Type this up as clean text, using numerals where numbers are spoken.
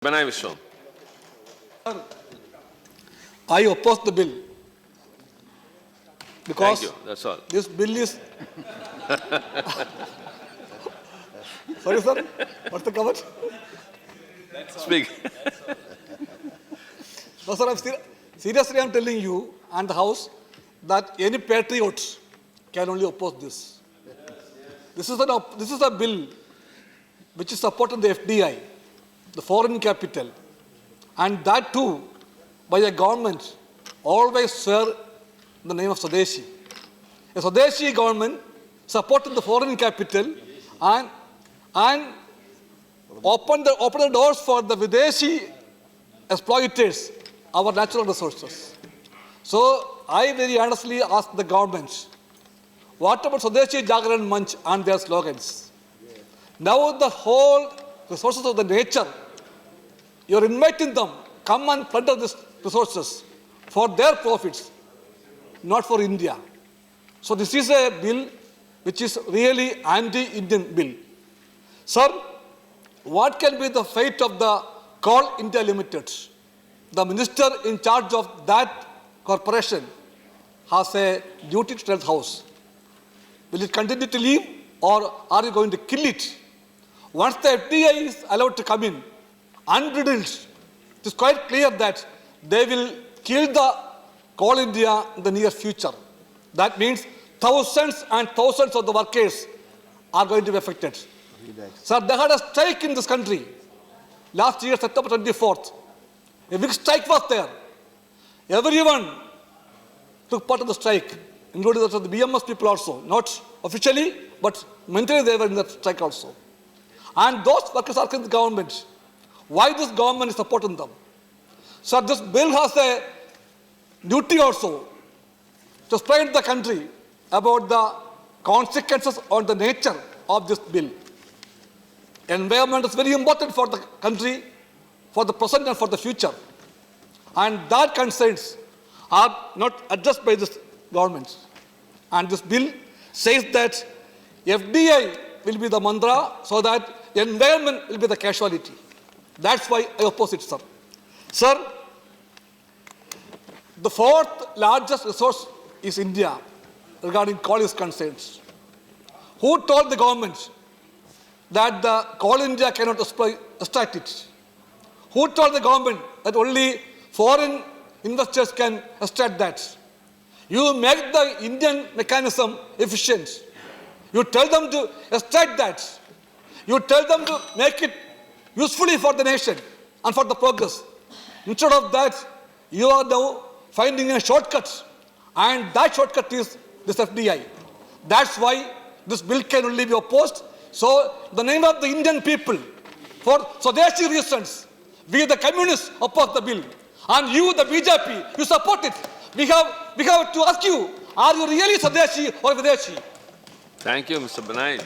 Benai Vishwam. I oppose the bill because Thank you. That's all. this bill is. Sorry, sir. What's the comment? Speak. No, sir. Seriously, I'm telling you and the House that any patriot can only oppose this. This is a bill which is supporting the FDI, the foreign capital, and that too by a government always swear the name of Swadeshi. A Swadeshi government supporting the foreign capital and open the doors for the Videshi exploiters our natural resources. So I very honestly ask the government, what about Swadeshi Jagran Manch and their slogans? Now the whole resources of the nature, you're inviting them, come and plunder these resources for their profits, not for India. So this is a bill which is really anti-Indian bill. Sir, what can be the fate of the Coal India Limited? The minister in charge of that corporation has a duty to tell the House. Will it continue to live or are you going to kill it? Once the FDI is allowed to come in, unbridled, it is quite clear that they will kill the Coal India in the near future. That means thousands and thousands of the workers are going to be affected. Sir, they had a strike in this country last year, September 24th. A big strike was there. Everyone took part of the strike, including the BMS people also. Not officially, but mentally they were in that strike also. And those workers are asking the government, why this government is supporting them? So this bill has a duty also to explain the country about the consequences on the nature of this bill. Environment is very important for the country, for the present and for the future. And that concerns are not addressed by this government. And this bill says that FDI will be the mantra so that environment will be the casualty. That's why I oppose it, sir. Sir, the fourth largest resource is India regarding coal is concerned. Who told the government that the Coal India cannot extract it? Who told the government that only foreign investors can extract that? You make the Indian mechanism efficient. You tell them to extract that. You tell them to make it usefully for the nation and for the progress. Instead of that, you are now finding a shortcut. And that shortcut is this FDI. That's why this bill can only be opposed. So, the name of the Indian people, for Swadeshi reasons, we the communists oppose the bill. And you, the BJP, you support it. We have to ask you, are you really Swadeshi or Videshi? Thank you, Mr. Benai.